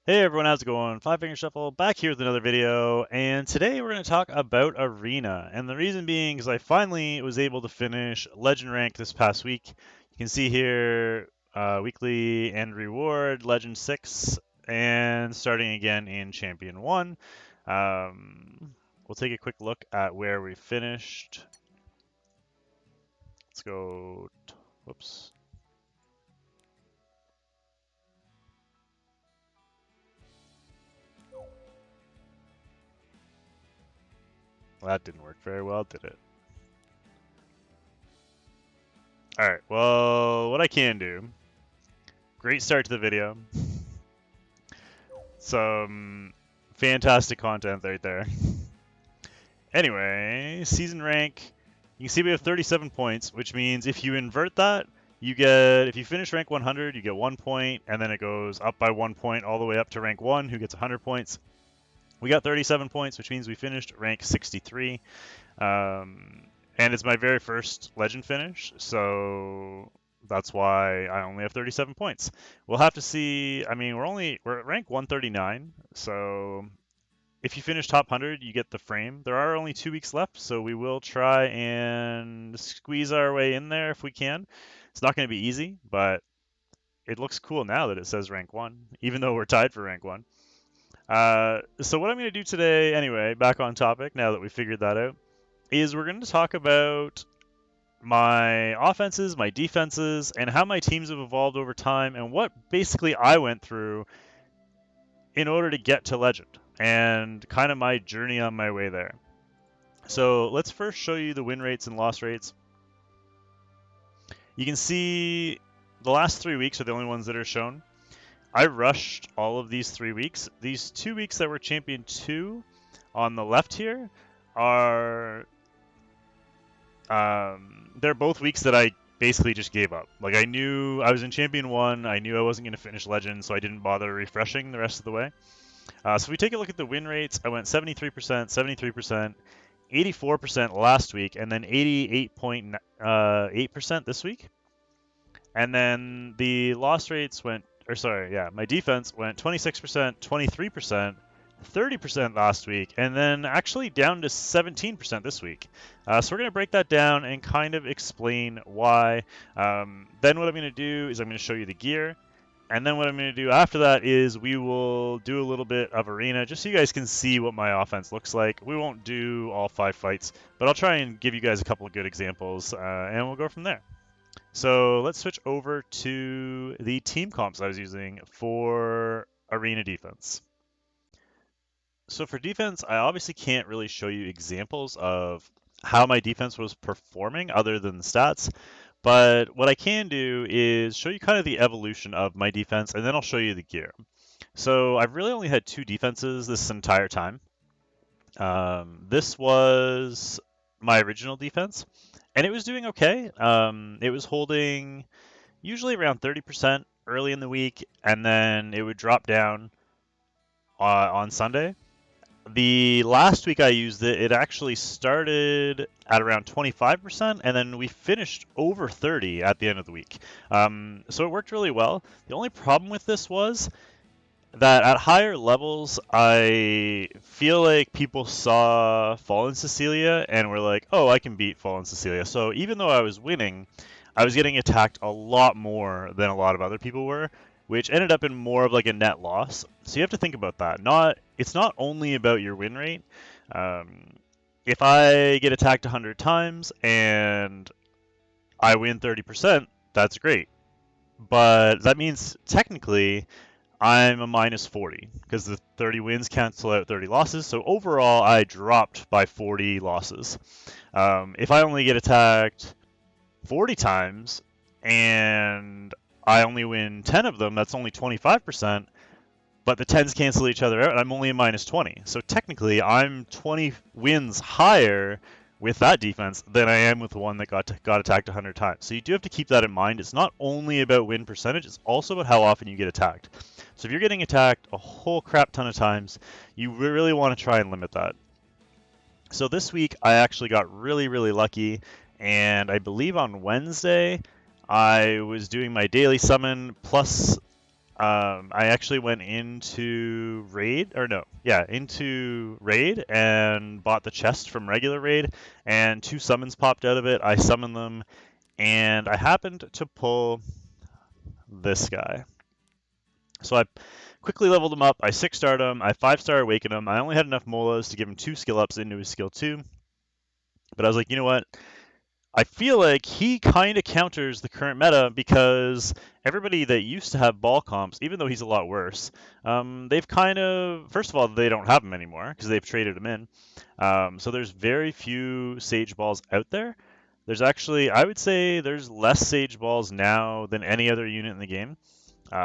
Hey everyone, how's it going? Five Finger Shuffle back here with another video, and today we're going to talk about Arena. And the reason being is I finally was able to finish Legend Rank this past week. You can see here weekly end reward, Legend 6, and starting again in Champion 1. We'll take a quick look at where we finished. Let's go. Whoops. Well, that didn't work very well, did it? Alright, well, what I can do. Great start to the video. Some fantastic content right there. Anyway, season rank. You can see we have 37 points, which means if you invert that, if you finish rank 100, you get 1 point, and then it goes up by 1 point all the way up to rank 1, who gets 100 points. We got 37 points, which means we finished rank 63. And it's my very first legend finish, so that's why I only have 37 points. We'll have to see. I mean, we're at rank 139, so if you finish top 100, you get the frame. There are only 2 weeks left, so we will try and squeeze our way in there if we can. It's not going to be easy, but it looks cool now that it says rank 1, even though we're tied for rank 1. So what I'm going to do today, anyway, back on topic, now that we figured that out, is we're going to talk about my offenses, my defenses, and how my teams have evolved over time, and what basically I went through in order to get to Legend, and kind of my journey on my way there. So let's first show you the win rates and loss rates. You can see the last 3 weeks are the only ones that are shown. I rushed all of these 3 weeks. These 2 weeks that were Champion 2 on the left here are they're both weeks that I basically just gave up. Like, I knew I was in Champion 1, I knew I wasn't going to finish Legend, so I didn't bother refreshing the rest of the way. So if we take a look at the win rates, I went 73%, 73%, 84% last week, and then 88.8% this week. And then the loss rates went, my defense went 26%, 23%, 30% last week, and then actually down to 17% this week. So we're going to break that down and kind of explain why. Then what I'm going to do is I'm going to show you the gear. And then what I'm going to do after that is we will do a little bit of arena, just so you guys can see what my offense looks like. We won't do all 5 fights, but I'll try and give you guys a couple of good examples, and we'll go from there. So let's switch over to the team comps I was using for arena defense. So for defense, I obviously can't really show you examples of how my defense was performing other than the stats. But what I can do is show you kind of the evolution of my defense, and then I'll show you the gear. So I've really only had 2 defenses this entire time. This was my original defense, and it was doing okay. It was holding usually around 30% early in the week, and then it would drop down on Sunday. The last week I used it, it actually started at around 25%, and then we finished over 30 at the end of the week. So it worked really well. The only problem with this was that at higher levels, I feel like people saw Fallen Cecilia and were like, oh, I can beat Fallen Cecilia. So even though I was winning, I was getting attacked a lot more than a lot of other people were, which ended up in more of like a net loss. So you have to think about that. It's not only about your win rate. If I get attacked 100 times and I win 30%, that's great. But that means technically I'm a minus 40 because the 30 wins cancel out 30 losses. So overall, I dropped by 40 losses. If I only get attacked 40 times and I only win 10 of them, that's only 25%, but the 10s cancel each other out, and I'm only a minus 20. So technically, I'm 20 wins higher with that defense than I am with the one that got attacked 100 times. So you do have to keep that in mind. It's not only about win percentage, it's also about how often you get attacked. So if you're getting attacked a whole crap ton of times, you really want to try and limit that. So this week, I actually got really, really lucky, and I believe on Wednesday, I was doing my daily summon plus I actually went into Raid and bought the chest from regular Raid, and 2 summons popped out of it. I summoned them, and I happened to pull this guy. So I quickly leveled him up. I 6-starred him. I 5-star awakened him. I only had enough molas to give him 2 skill ups into his skill 2. But I was like, you know what? I feel like he kind of counters the current meta because everybody that used to have ball comps, even though he's a lot worse, they've kind of, first of all, they don't have him anymore because they've traded him in. So there's very few Sage balls out there. There's actually, I would say there's less Sage balls now than any other unit in the game.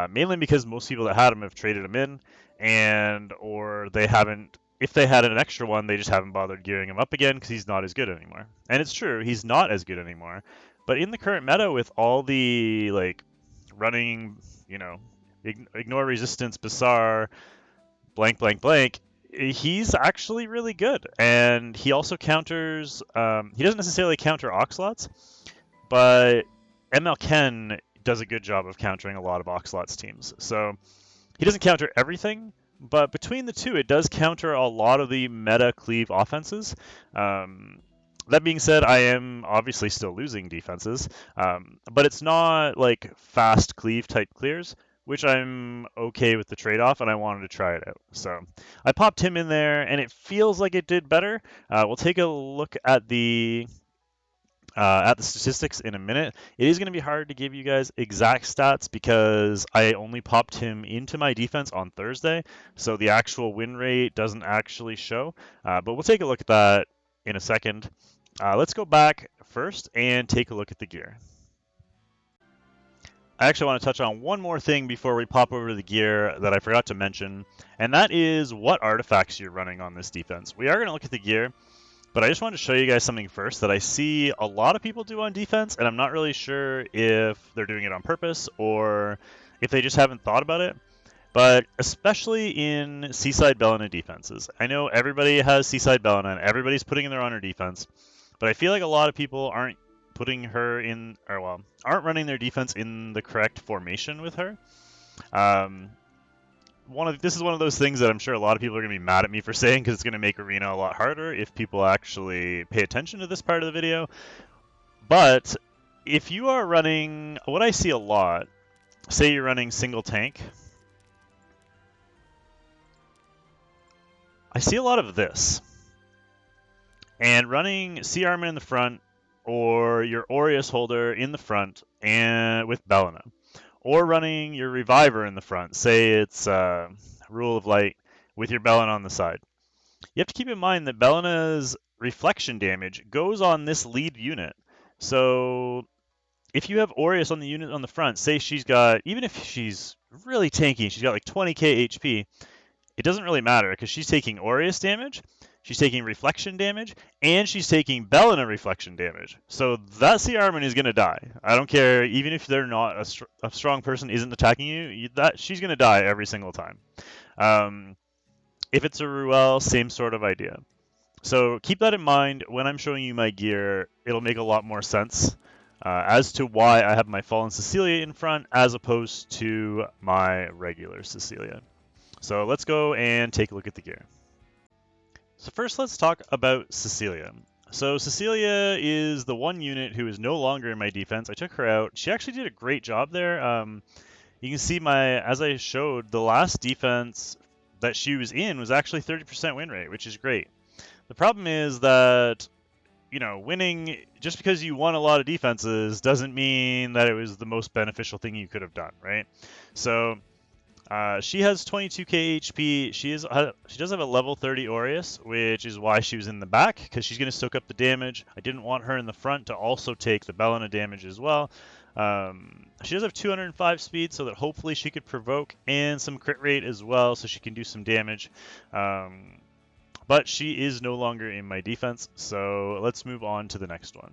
Mainly because most people that had him have traded him in, and or they haven't. If they had an extra one, they just haven't bothered gearing him up again because he's not as good anymore. And it's true, he's not as good anymore. But in the current meta, with all the like running, ignore resistance, Basar, blank, blank, blank, he's actually really good. And he also counters. He doesn't necessarily counter Oxlots, but ML Ken does a good job of countering a lot of Oxlot's teams. So he doesn't counter everything, but between the two, it does counter a lot of the meta cleave offenses. That being said, I am obviously still losing defenses, but it's not like fast cleave type clears, which I'm okay with the trade-off, and I wanted to try it out. So I popped him in there, and it feels like it did better. We'll take a look at the statistics in a minute. It is going to be hard to give you guys exact stats because I only popped him into my defense on Thursday, so the actual win rate doesn't actually show. But we'll take a look at that in a second. Let's go back first and take a look at the gear. I actually want to touch on one more thing before we pop over to the gear that I forgot to mention, and that is what artifacts you're running on this defense. We are going to look at the gear, but I just wanted to show you guys something first that I see a lot of people do on defense, and I'm not really sure if they're doing it on purpose or if they just haven't thought about it. But especially in Seaside Bellina defenses. I know everybody has Seaside Bellina and everybody's putting in their honor defense, but I feel like a lot of people aren't putting her in, aren't running their defense in the correct formation with her. This is one of those things that I'm sure a lot of people are going to be mad at me for saying because it's going to make Arena a lot harder if people actually pay attention to this part of the video. But if you are running, what I see a lot, say you're running single tank, I see a lot of this. And running Sea Armin in the front or your Aureus holder in the front and with Bellina. Or running your Reviver in the front. Say it's Rule of Light with your Bellina on the side. You have to keep in mind that Bellina's reflection damage goes on this lead unit. So if you have Aureus on the unit on the front, say she's got, even if she's really tanky, she's got like 20k HP, it doesn't really matter because she's taking Aureus damage, she's taking reflection damage, and she's taking Bellina reflection damage. So that Sea Armin is going to die. I don't care, even if they're not a strong person isn't attacking you, she's going to die every single time. If it's a Ruel, same sort of idea. So keep that in mind when I'm showing you my gear. It'll make a lot more sense as to why I have my Fallen Cecilia in front as opposed to my regular Cecilia. So let's go and take a look at the gear. So first let's talk about Cecilia. So Cecilia is the one unit who is no longer in my defense. I took her out. She actually did a great job there. You can see as I showed, the last defense that she was in was actually 30% win rate, which is great. The problem is that, winning, just because you won a lot of defenses doesn't mean that it was the most beneficial thing you could have done, right? So she has 22k HP. She does have a level 30 Aureus, which is why she was in the back, because she's going to soak up the damage. I didn't want her in the front to also take the Bellina damage as well. She does have 205 speed, so that hopefully she could provoke, and some crit rate as well, so she can do some damage. But she is no longer in my defense, so let's move on to the next one.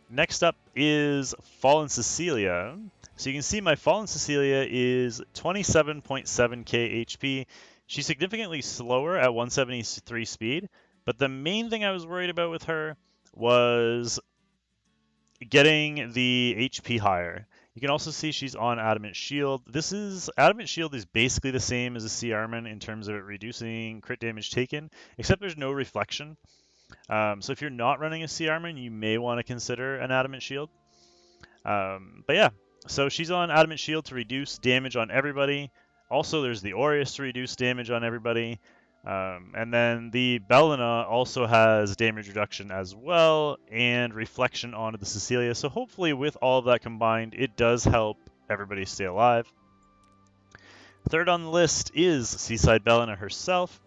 Next up is Fallen Cecilia. So you can see my Fallen Cecilia is 27.7k HP. She's significantly slower at 173 speed, but the main thing I was worried about with her was getting the HP higher. You can also see she's on Adamant Shield. Adamant Shield is basically the same as a Sea Armin in terms of it reducing crit damage taken, except there's no reflection. So if you're not running a Sea Armin, you may want to consider an Adamant Shield. But yeah, so she's on Adamant Shield to reduce damage on everybody. Also, there's the Aureus to reduce damage on everybody. And then the Bellina also has damage reduction as well, and reflection onto the Cecilia. So hopefully with all of that combined, it does help everybody stay alive. Third on the list is Seaside Bellina herself.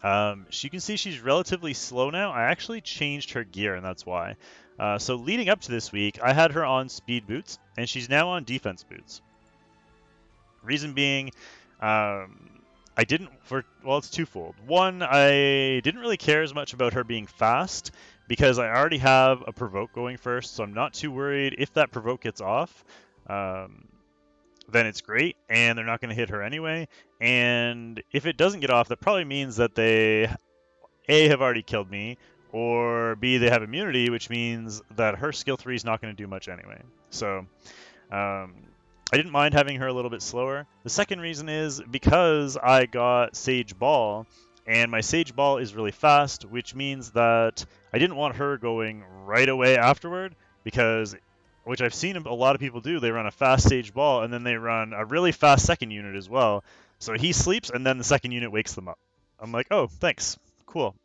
You can see she's relatively slow now. I actually changed her gear, and that's why. So leading up to this week, I had her on speed boots, and she's now on defense boots. Reason being, it's twofold. One, I didn't really care as much about her being fast because I already have a provoke going first, so I'm not too worried if that provoke gets off. Then it's great, and they're not going to hit her anyway. And if it doesn't get off, that probably means that they, A, have already killed me, or B, they have immunity, which means that her skill 3 is not going to do much anyway. So I didn't mind having her a little bit slower. The second reason is because I got Sage Ball, and my Sage Ball is really fast, which means that I didn't want her going right away afterward, which I've seen a lot of people do, they run a fast Sage Ball, and then they run a really fast second unit as well. So he sleeps, and then the second unit wakes them up. I'm like, oh, thanks. Cool.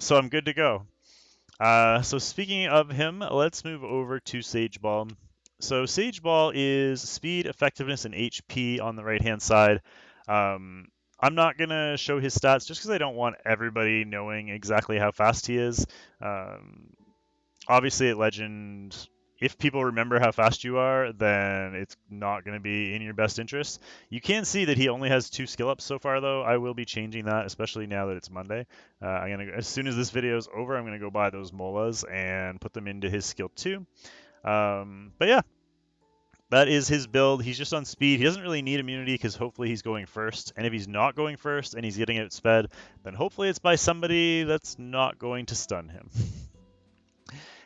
So I'm good to go. So speaking of him, let's move over to Sage Ball. So Sage Ball is speed, effectiveness, and HP on the right-hand side. I'm not going to show his stats just because I don't want everybody knowing exactly how fast he is. Obviously at Legend, if people remember how fast you are, then it's not going to be in your best interest. You can see that he only has 2 skill ups so far, though. I will be changing that, especially now that it's Monday. As soon as this video is over, I'm going to go buy those Molas and put them into his skill 2. But yeah, that is his build. He's just on speed. He doesn't really need immunity because hopefully he's going first. And if he's not going first and he's getting outsped, then hopefully it's by somebody that's not going to stun him.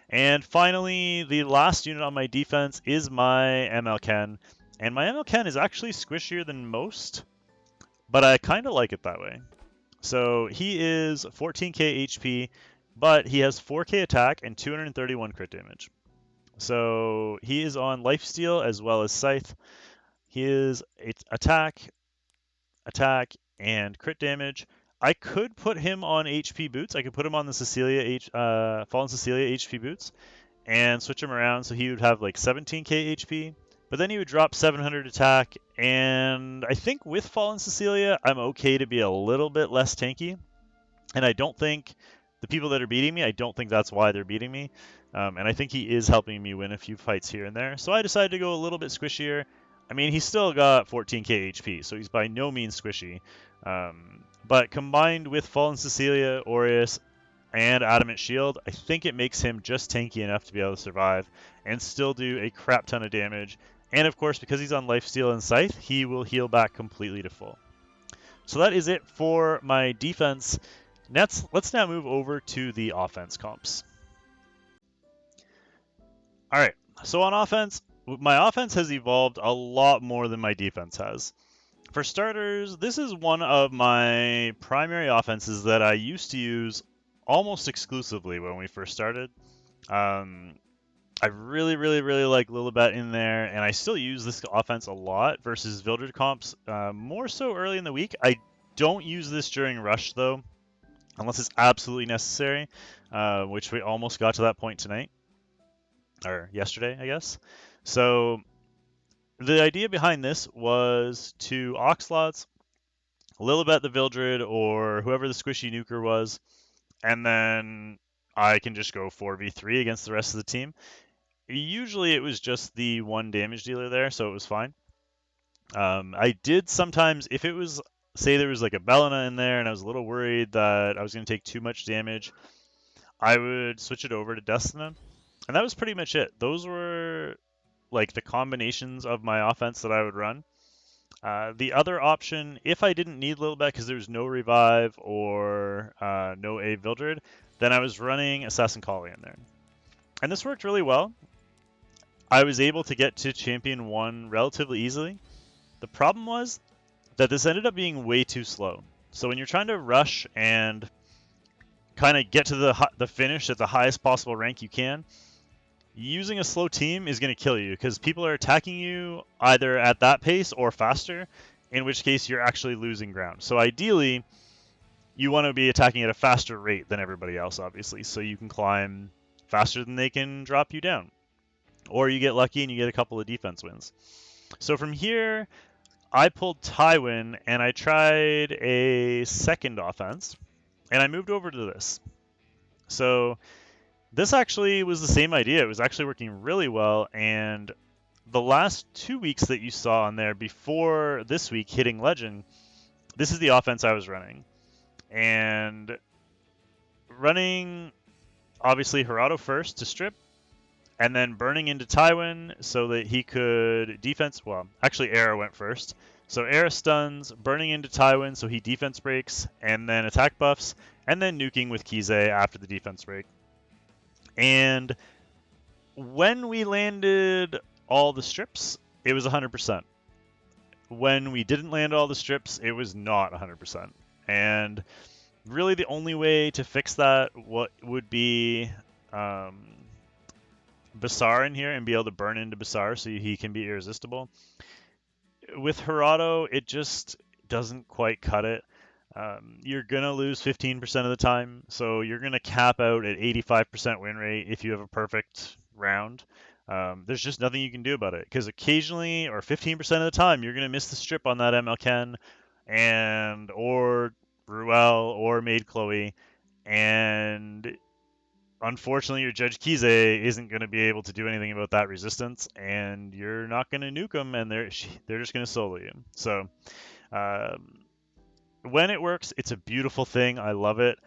And finally, the last unit on my defense is my ML Ken. And my ML Ken is actually squishier than most, but I kind of like it that way. So he is 14k HP, but he has 4k attack and 231 crit damage. So he is on Lifesteal as well as Scythe. He is attack, and crit damage. I could put him on HP boots. I could put him on the Fallen Cecilia HP boots and switch him around so he would have like 17k HP. But then he would drop 700 attack, and I think with Fallen Cecilia, I'm okay to be a little bit less tanky. And I don't think the people that are beating me, I don't think that's why they're beating me. And I think he is helping me win a few fights here and there. So I decided to go a little bit squishier. I mean, he's still got 14k HP, so he's by no means squishy. But combined with Fallen Cecilia, Aureus, and Adamant Shield, I think it makes him just tanky enough to be able to survive and still do a crap ton of damage. And of course, because he's on Lifesteal and Scythe, he will heal back completely to full. So that is it for my defense. Let's now move over to the offense comps. All right, so on offense, my offense has evolved a lot more than my defense has. For starters, this is one of my primary offenses that I used to use almost exclusively when we first started. I really like Lilibet in there, and I still use this offense a lot versus Vildred comps, more so early in the week. I don't use this during Rush, though, unless it's absolutely necessary, which we almost got to that point tonight. Or yesterday, I guess. So the idea behind this was to Oxlots, Lilibet the Vildred, or whoever the squishy nuker was, and then I can just go 4v3 against the rest of the team. Usually it was just the one damage dealer there, so it was fine. I did sometimes, if it was, say there was like a Bellina in there and I was a little worried that I was going to take too much damage, I would switch it over to Destina. And that was pretty much it. Those were like the combinations of my offense that I would run. The other option, if I didn't need Lilibet because there was no revive or no A Vildred, then I was running Assassin Collie in there. And this worked really well. I was able to get to Champion 1 relatively easily. The problem was that this ended up being way too slow. So when you're trying to rush and kind of get to the finish at the highest possible rank you can, using a slow team is going to kill you because people are attacking you either at that pace or faster, in which case you're actually losing ground. So ideally, you want to be attacking at a faster rate than everybody else, obviously, so you can climb faster than they can drop you down. Or you get lucky and you get a couple of defense wins. So from here, I pulled Tywin and I tried a second offense, and I moved over to this. So this actually was the same idea. It was actually working really well, and the last 2 weeks that you saw on there before this week hitting Legend, this is the offense I was running. And running, obviously, Geraldo first to strip, and then burning into Tywin so that he could defense. Well, actually, Era went first. So Era stuns, burning into Tywin so he defense breaks, and then attack buffs, and then nuking with Kize after the defense break. And when we landed all the strips, it was 100%. When we didn't land all the strips, it was not 100%. And really the only way to fix that would be Basar in here and be able to burn into Basar so he can be irresistible. With Geraldo, it just doesn't quite cut it. You're going to lose 15% of the time, so you're going to cap out at 85% win rate if you have a perfect round. There's just nothing you can do about it, because occasionally, or 15% of the time, you're going to miss the strip on that ML Ken, or Ruel, or Maid Chloe, and unfortunately your Judge Kize isn't going to be able to do anything about that resistance, and you're not going to nuke them, and they're just going to solo you. So when it works, it's a beautiful thing. I love it.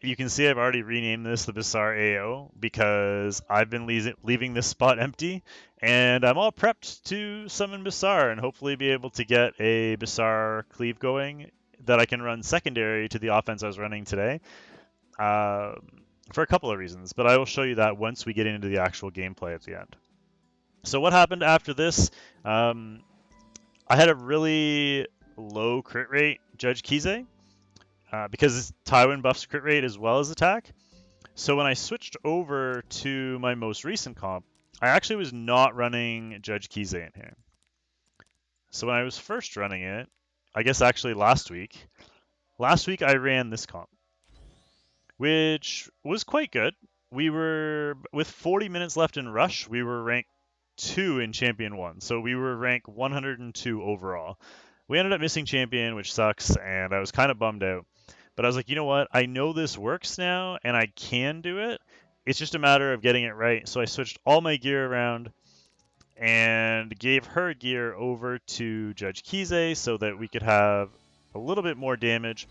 You can see I've already renamed this the Basar AO because I've been leaving this spot empty, and I'm all prepped to summon Basar and hopefully be able to get a Basar cleave going that I can run secondary to the offense I was running today, for a couple of reasons, but I will show you that once we get into the actual gameplay at the end. So what happened after this? I had a really low crit rate Judge Kize, because Tywin buffs crit rate as well as attack. So when I switched over to my most recent comp, I actually was not running Judge Kize in here. So when I was first running it, I guess actually last week I ran this comp, which was quite good. We were, with 40 minutes left in Rush, we were ranked 2 in Champion 1, so we were ranked 102 overall. We ended up missing Champion, which sucks, and I was kind of bummed out. But I was like, you know what? I know this works now, and I can do it. It's just a matter of getting it right. So I switched all my gear around and gave her gear over to Judge Kize so that we could have a little bit more damage.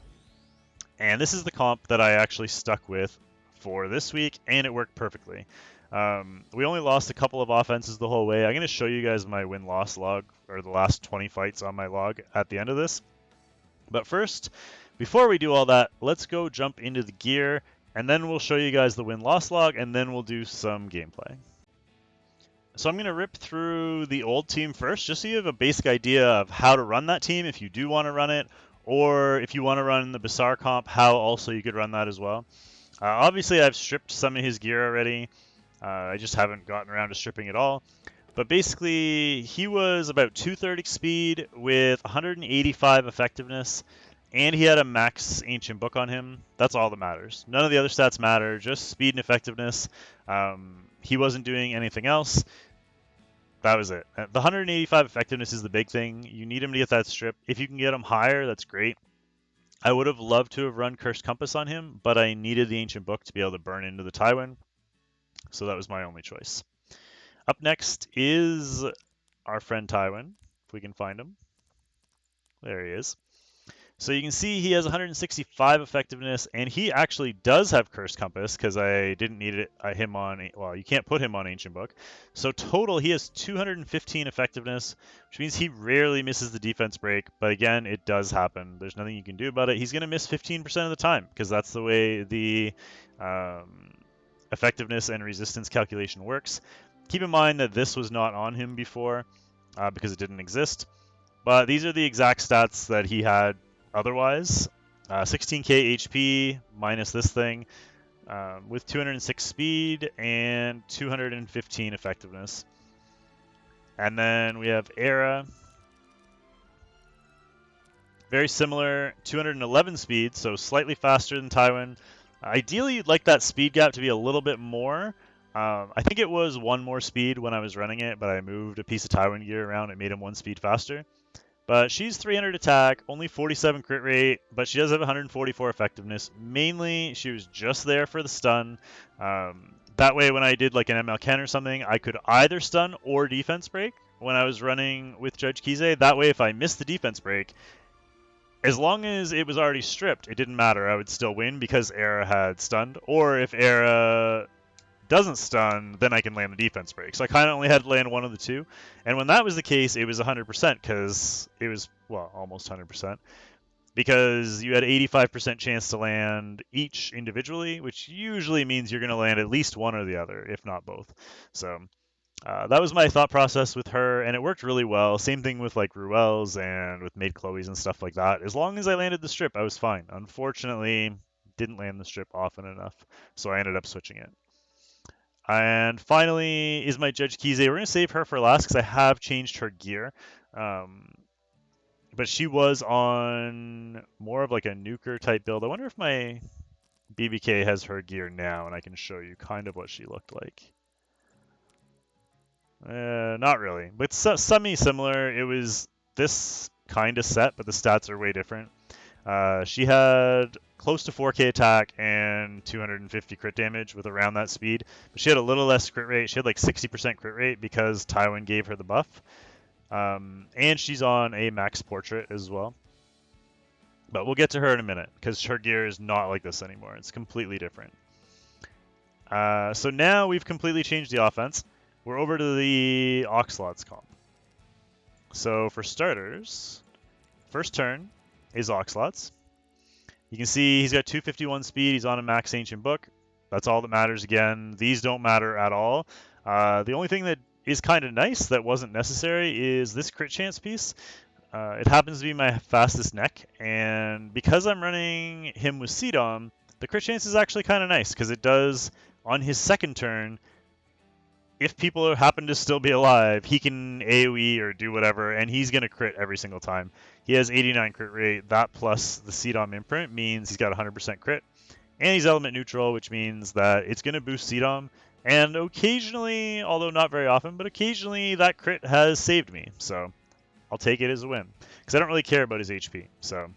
And this is the comp that I actually stuck with for this week, and it worked perfectly. We only lost a couple of offenses the whole way. I'm going to show you guys my win-loss log, or the last 20 fights on my log at the end of this. But first, before we do all that, let's go jump into the gear, and then we'll show you guys the win-loss log, and then we'll do some gameplay. So I'm going to rip through the old team first, just so you have a basic idea of how to run that team if you do want to run it, or if you want to run the Basar comp, how also you could run that as well. Obviously, I've stripped some of his gear already. I just haven't gotten around to stripping it all. But basically, he was about 230 speed with 185 effectiveness, and he had a max Ancient Book on him. That's all that matters. None of the other stats matter, just speed and effectiveness. He wasn't doing anything else. That was it. The 185 effectiveness is the big thing. You need him to get that strip. If you can get him higher, that's great. I would have loved to have run Cursed Compass on him, but I needed the Ancient Book to be able to burn into the Tywin, so that was my only choice. Up next is our friend Tywin, if we can find him. There he is. So you can see he has 165 effectiveness, and he actually does have Cursed Compass, because I didn't need him on, well, you can't put him on Ancient Book. So total, he has 215 effectiveness, which means he rarely misses the defense break, but again, it does happen. There's nothing you can do about it. He's going to miss 15% of the time, because that's the way the effectiveness and resistance calculation works. Keep in mind that this was not on him before because it didn't exist. But these are the exact stats that he had otherwise. 16k HP minus this thing with 206 speed and 215 effectiveness. And then we have Era. Very similar, 211 speed, so slightly faster than Tywin. Ideally, you'd like that speed gap to be a little bit more. I think it was one more speed when I was running it, but I moved a piece of Tywin gear around and made him one speed faster. But she's 300 attack, only 47 crit rate, but she does have 144 effectiveness. Mainly, she was just there for the stun. That way, when I did like an ML Ken or something, I could either stun or defense break when I was running with Judge Kize. That way, if I missed the defense break, as long as it was already stripped, it didn't matter. I would still win because Era had stunned. Or if Era doesn't stun, then I can land the defense break. So I kind of only had to land one of the two. And when that was the case, it was 100% because it was, well, almost 100%. Because you had 85% chance to land each individually, which usually means you're going to land at least one or the other, if not both. So that was my thought process with her, and it worked really well. Same thing with like Ruel's and with Maid Chloe's and stuff like that. As long as I landed the strip, I was fine. Unfortunately, didn't land the strip often enough, so I ended up switching it. And finally is my Judge Kize. We're going to save her for last because I have changed her gear. But she was on more of like a nuker type build. I wonder if my BBK has her gear now, and I can show you kind of what she looked like. Not really, but semi-similar. It was this kind of set, but the stats are way different. She had close to 4k attack and 250 crit damage with around that speed, but she had a little less crit rate. She had like 60% crit rate because Tywin gave her the buff. And she's on a max portrait as well. But we'll get to her in a minute because her gear is not like this anymore. It's completely different. So now we've completely changed the offense. We're over to the Oxlots comp. So for starters, first turn is Oxlots. You can see he's got 251 speed. He's on a max ancient book. That's all that matters again. These don't matter at all. The only thing that is kind of nice that wasn't necessary is this crit chance piece. It happens to be my fastest neck, and because I'm running him with CDOM, the crit chance is actually kind of nice because it does, on his second turn, if people happen to still be alive, he can AoE or do whatever, and he's going to crit every single time. He has 89 crit rate. That plus the CDOM imprint means he's got 100% crit. And he's element neutral, which means that it's going to boost CDOM. And occasionally, although not very often, but occasionally that crit has saved me. So I'll take it as a win. Because I don't really care about his HP. So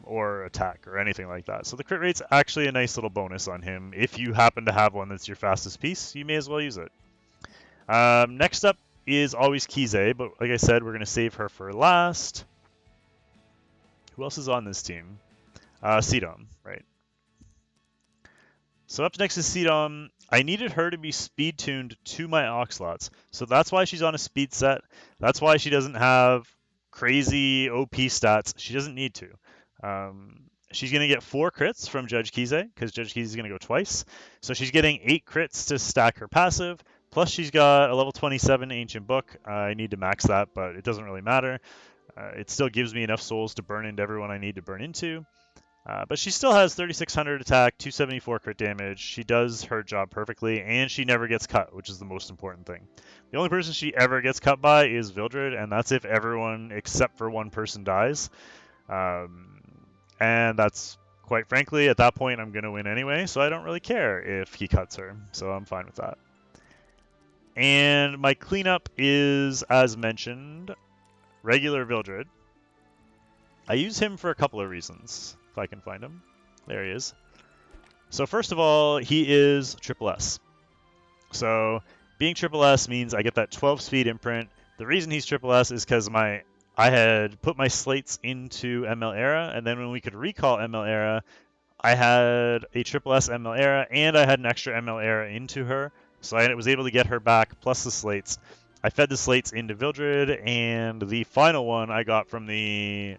or attack or anything like that. So the crit rate's actually a nice little bonus on him. If you happen to have one that's your fastest piece, you may as well use it. Next up is always Kize, but like I said, we're going to save her for last. Who else is on this team? CDOM, right. So up next is CDOM. I needed her to be speed tuned to my Oxlots. So that's why she's on a speed set. That's why she doesn't have crazy OP stats. She doesn't need to. She's going to get 4 crits from Judge Kize because Judge Kize is going to go twice. So she's getting 8 crits to stack her passive. Plus she's got a level 27 Ancient Book. I need to max that, but it doesn't really matter. It still gives me enough souls to burn into everyone I need to burn into. But she still has 3,600 attack, 274 crit damage. She does her job perfectly, and she never gets cut, which is the most important thing. The only person she ever gets cut by is Vildred, and that's if everyone except for one person dies. And that's, quite frankly, at that point I'm going to win anyway, so I don't really care if he cuts her, so I'm fine with that. And my cleanup is, as mentioned, regular Vildred. I use him for a couple of reasons. If I can find him. There he is. So first of all, he is triple S. So being triple S means I get that 12 speed imprint. The reason he's triple S is because I had put my slates into ML Era, and then when we could recall ML Era, I had a triple S ML Era, and I had an extra ML Era into her, so I was able to get her back, plus the slates. I fed the slates into Vildred, and the final one I got from the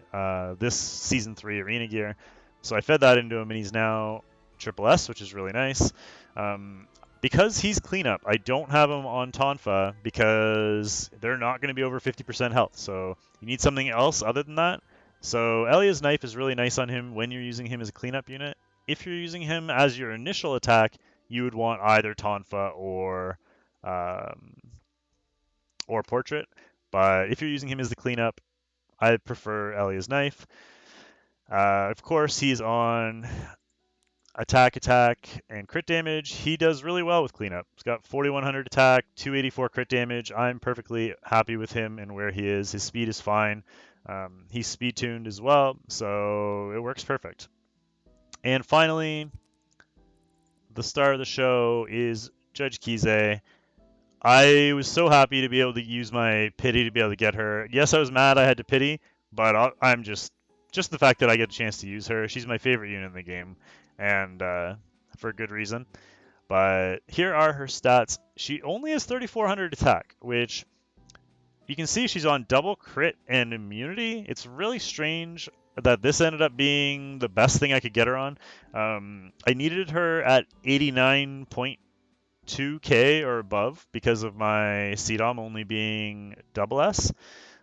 this Season 3 Arena gear. So I fed that into him, and he's now triple S, which is really nice. because he's cleanup, I don't have him on Tonfa because they're not going to be over 50% health. So you need something else other than that. So Elia's Knife is really nice on him when you're using him as a cleanup unit. If you're using him as your initial attack, you would want either Tonfa um, or Portrait. But if you're using him as the cleanup, I prefer Elia's Knife. Of course, he's on attack, and crit damage. He does really well with cleanup. He's got 4100 attack, 284 crit damage. I'm perfectly happy with him and where he is. His speed is fine. He's speed tuned as well, so it works perfect. And finally, the star of the show is Judge Kize. I was so happy to be able to use my pity to be able to get her. Yes, I was mad I had to pity, but I'm just the fact that I get a chance to use her. She's my favorite unit in the game, and for good reason. But here are her stats. She only has 3400 attack, which you can see she's on double crit and immunity. It's really strange that this ended up being the best thing I could get her on. I needed her at 89.2k or above because of my CDOM only being double S.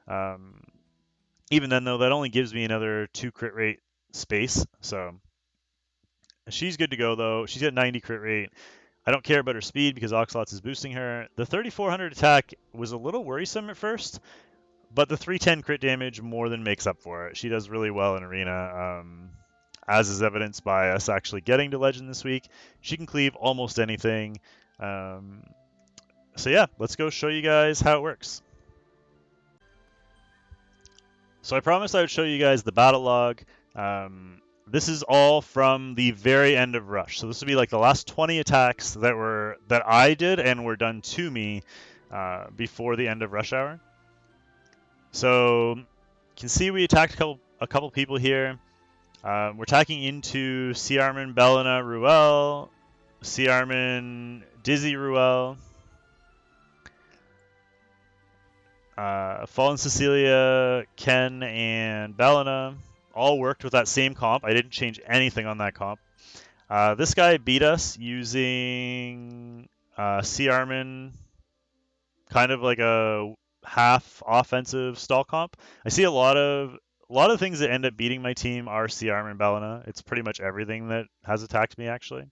Even then, though, that only gives me another 2 crit rate space. So she's good to go, though. She's got 90 crit rate. I don't care about her speed because Oxalots is boosting her. The 3400 attack was a little worrisome at first, but the 310 crit damage more than makes up for it. She does really well in Arena, as is evidenced by us actually getting to Legend this week. She can cleave almost anything. So yeah, let's go show you guys how it works. So I promised I would show you guys the battle log. This is all from the very end of Rush. So this would be like the last 20 attacks that I did and were done to me before the end of Rush Hour. So you can see we attacked a couple people here. We're attacking into C-Armin, Belina, Ruel, C-Armin, Dizzy, Ruel, Fallen Cecilia, Ken, and Belina. All worked with that same comp. I didn't change anything on that comp. This guy beat us using C-Armin, kind of like a half offensive stall comp. I see a lot of things that end up beating my team are C-Armin and Belina. It's pretty much everything that has attacked me, actually.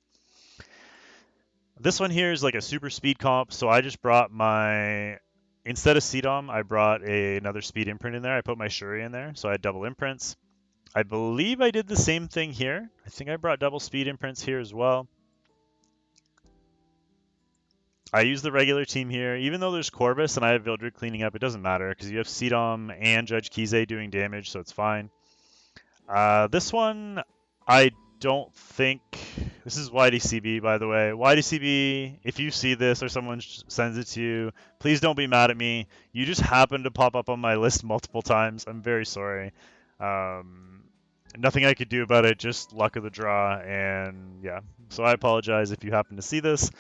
This one here is like a super speed comp, so I just brought instead of CDOM, I brought another speed imprint in there. I put my Shuri in there, so I had double imprints. I believe I did the same thing here. I think I brought double speed imprints here as well. I use the regular team here. Even though there's Corvus and I have Vildred cleaning up, it doesn't matter because you have CDOM and Judge Kize doing damage, so it's fine. This one, I don't think... This is YDCB, by the way. YDCB, if you see this or someone sends it to you, please don't be mad at me. You just happened to pop up on my list multiple times. I'm very sorry. Nothing I could do about it, just luck of the draw, and yeah. So I apologize if you happen to see this.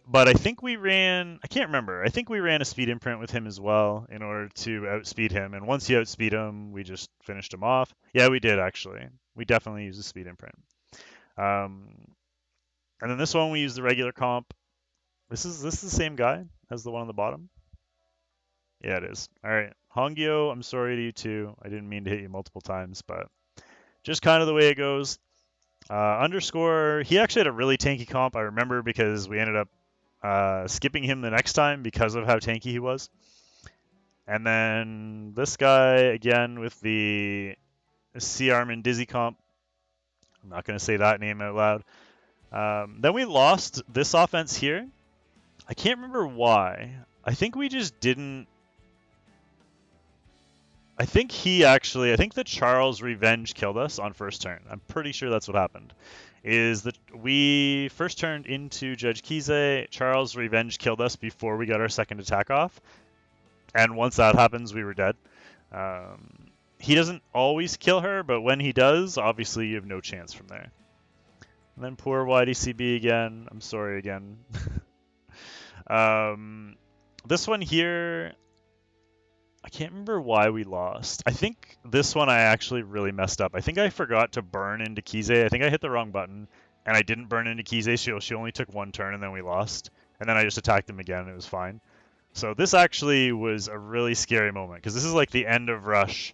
But I think I can't remember. I think we ran a speed imprint with him as well in order to outspeed him. And once you outspeed him, we just finished him off. Yeah, we did actually. We definitely used a speed imprint. And then this one we used the regular comp. This is the same guy as the one on the bottom? Yeah, it is. All right. Hongyo, I'm sorry to you too. I didn't mean to hit you multiple times, but just kind of the way it goes. Underscore, he actually had a really tanky comp, I remember, because we ended up skipping him the next time because of how tanky he was. And then this guy, again, with the C-Armin Dizzy comp. I'm not going to say that name out loud. Then we lost this offense here. I can't remember why. I think we just didn't... I think the Charles Revenge killed us on first turn. I'm pretty sure that's what happened. Is that we first turned into Judge Kize, Charles Revenge killed us before we got our second attack off. And once that happens, we were dead. He doesn't always kill her, but when he does, obviously you have no chance from there. And then poor YDCB again. I'm sorry again. This one here... I can't remember why we lost. I think this one I actually really messed up. I think I forgot to burn into Kize. I think I hit the wrong button. and I didn't burn into Kize. She only took one turn, and then we lost. And then I just attacked him again, and it was fine. So this actually was a really scary moment, because this is like the end of Rush.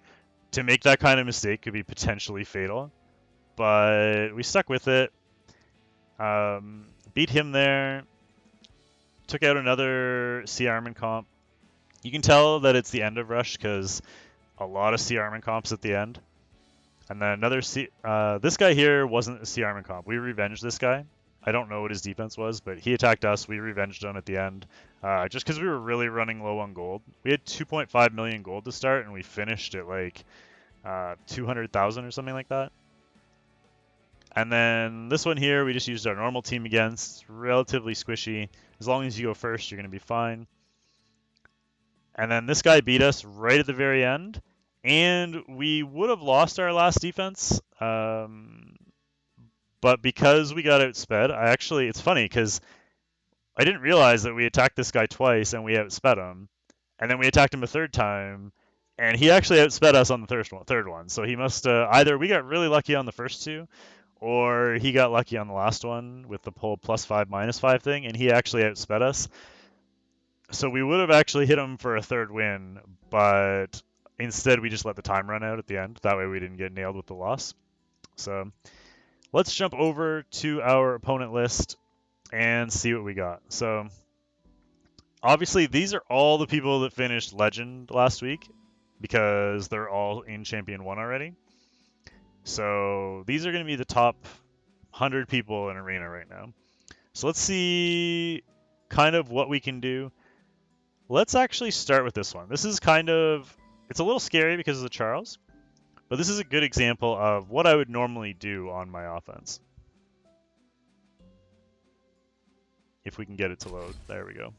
To make that kind of mistake could be potentially fatal. But we stuck with it. Beat him there. Took out another C Armament comp. You can tell that it's the end of Rush, because a lot of C Armament comps at the end. And then another C... this guy here wasn't a C Armament comp. We revenged this guy. I don't know what his defense was, but he attacked us. We revenged him at the end, just because we were really running low on gold. We had 2.5 million gold to start, and we finished at like 200,000 or something like that. And then this one here, we just used our normal team against. Relatively squishy. As long as you go first, you're going to be fine. And then this guy beat us right at the very end. And we would have lost our last defense. But because we got outsped, it's funny because I didn't realize that we attacked this guy twice and we outsped him. And then we attacked him a third time. And he actually outsped us on the third one. So he must either we got really lucky on the first two, or he got lucky on the last one with the whole +5 -5 thing, and he actually outsped us. So we would have actually hit him for a third win, but instead we just let the time run out at the end. That way we didn't get nailed with the loss. So let's jump over to our opponent list and see what we got. So obviously these are all the people that finished Legend last week, because they're all in Champion 1 already. So these are going to be the top 100 people in Arena right now. So let's see kind of what we can do. Let's actually start with this one. This is it's a little scary because of the Charles, but this is a good example of what I would normally do on my offense. If we can get it to load. There we go.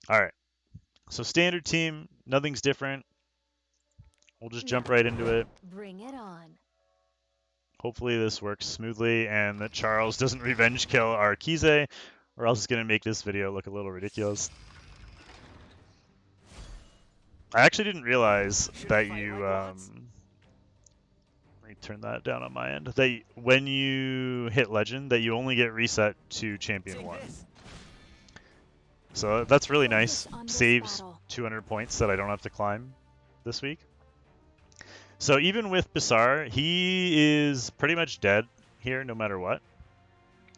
All right. So standard team, nothing's different. We'll just jump right into it. Bring it on. Hopefully this works smoothly and that Charles doesn't revenge kill our Kize, or else it's going to make this video look a little ridiculous. I actually didn't realize that you, let me turn that down on my end, that when you hit Legend, that you only get reset to Champion 1. So that's really nice. Saves 200 points that I don't have to climb this week. So even with Basar, he is pretty much dead here no matter what.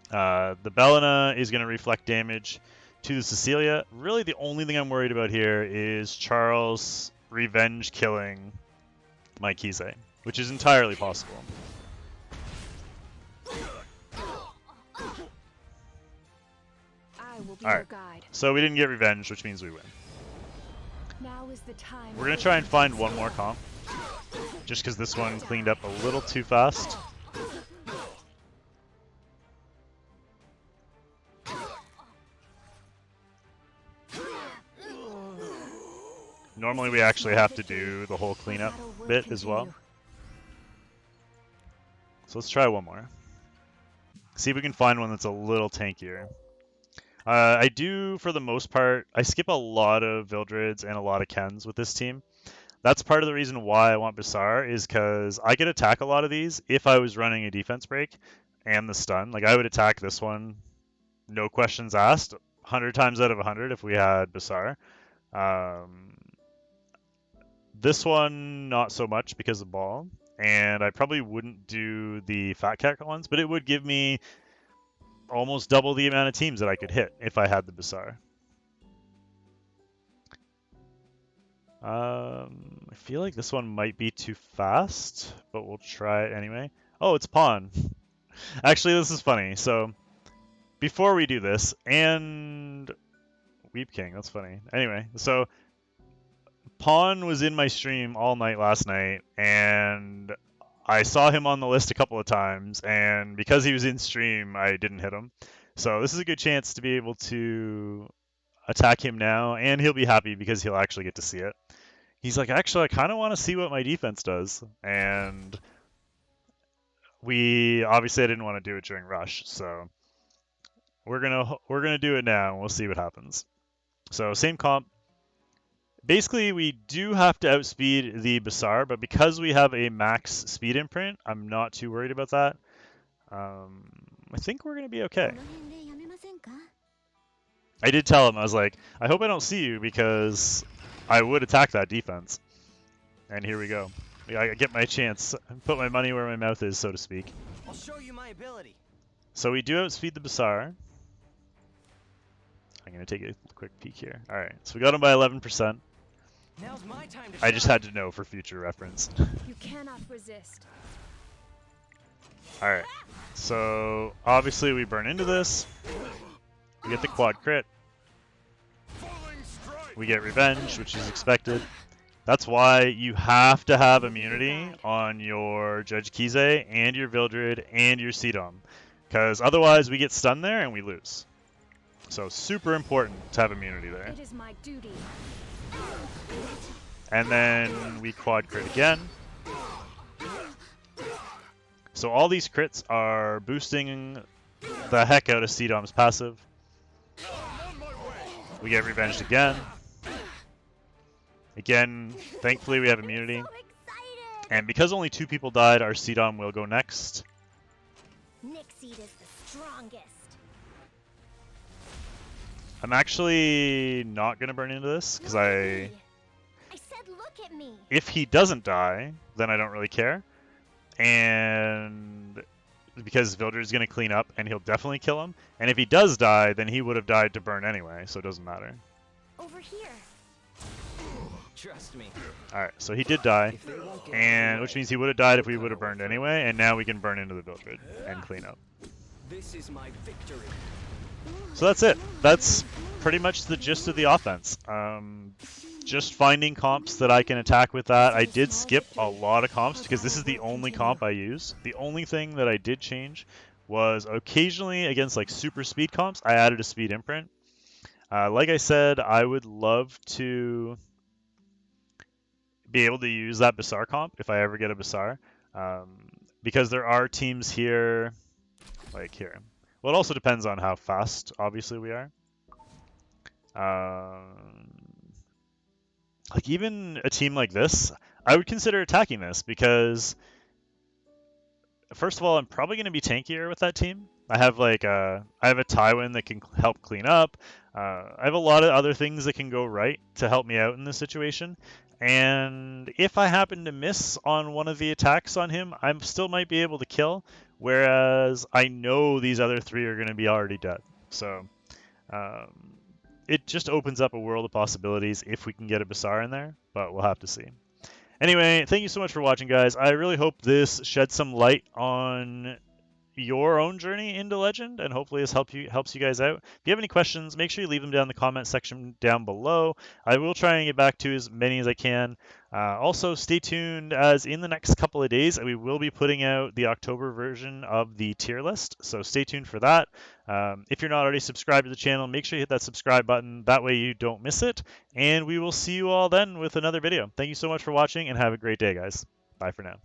The Bellina is going to reflect damage to the Cecilia. Really the only thing I'm worried about here is Charles revenge killing my Kize, which is entirely possible. Alright, so we didn't get revenge, which means we win. Now is the time. We're going to try and find one more comp, just because this one cleaned up a little too fast. Normally we actually have to do the whole cleanup bit as well. So let's try one more. See if we can find one that's a little tankier. I do, for the most part, I skip a lot of Vildrids and a lot of Kens with this team. That's part of the reason why I want Basar, is because I could attack a lot of these if I was running a defense break and the stun. Like, I would attack this one, no questions asked, 100 times out of 100 if we had Basar. This one, not so much because of ball. And I probably wouldn't do the Fat Cat ones, but it would give me almost double the amount of teams that I could hit if I had the Basar. I feel like this one might be too fast, but we'll try it anyway. Oh, it's Pawn. Actually, this is funny. So, before we do this, and Weep King, that's funny. Anyway, so Pawn was in my stream all night last night, and I saw him on the list a couple of times, and because he was in stream, I didn't hit him. So this is a good chance to be able to attack him now, and he'll be happy because he'll actually get to see it. He's like, actually, I kind of want to see what my defense does, and obviously I didn't want to do it during Rush, so we're gonna do it now, and we'll see what happens. So same comp. Basically, we do have to outspeed the Basar, but because we have a max speed imprint, I'm not too worried about that. I think we're going to be okay. この辺でやめませんか? I did tell him, I was like, I hope I don't see you because I would attack that defense. And here we go. I get my chance, put my money where my mouth is, so to speak. I'll show you my ability. So we do outspeed the Basar. I'm going to take a quick peek here. Alright, so we got him by 11%. Now's my time to I just shine. had to know for future reference. You cannot resist. Alright, so obviously we burn into this. We get the quad crit. We get revenge, which is expected. That's why you have to have immunity on your Judge Kize and your Vildred and your Sidom. Because otherwise we get stunned there and we lose. So super important to have immunity there. It is my duty. And then we quad crit again. So all these crits are boosting the heck out of Sidom's passive. We get revenged again. Again, thankfully we have immunity. So excited! And because only 2 people died, our Sidom will go next. Nixie is the strongest. I'm actually not going to burn into this, because Look at I me. I said look at me. if he doesn't die, then I don't really care. And because Vildred's going to clean up, and he'll definitely kill him. And if he does die, then he would have died to burn anyway, so it doesn't matter. Over here. Trust me. Alright, so he did die, If they won't get and away, which means he would have died if we would have burned anyway, and now we can burn into the Vildred and clean up. this is my victory. So that's it. That's pretty much the gist of the offense. Just finding comps that I can attack with that. I did skip a lot of comps because this is the only comp I use. The only thing that I did change was occasionally against like super speed comps, I added a speed imprint. Like I said, I would love to be able to use that Basar comp if I ever get a Basar. Because there are teams here, like here. Well, it also depends on how fast, obviously, we are. Like even a team like this, I would consider attacking this because, first of all, I'm probably going to be tankier with that team. I have like I have a Tywin that can help clean up. I have a lot of other things that can go right to help me out in this situation. And if I happen to miss on one of the attacks on him, I still might be able to kill. Whereas I know these other 3 are going to be already dead. So it just opens up a world of possibilities if we can get a Basar in there, but we'll have to see. Anyway, thank you so much for watching, guys. I really hope this sheds some light on your own journey into Legend, and hopefully this helps you guys out. If you have any questions, make sure you leave them down in the comment section down below. I will try and get back to as many as I can. Also, stay tuned, as in the next couple of days, we will be putting out the October version of the tier list, so stay tuned for that. If you're not already subscribed to the channel, make sure you hit that subscribe button. That way you don't miss it, and we will see you all then with another video. Thank you so much for watching, and have a great day, guys. Bye for now.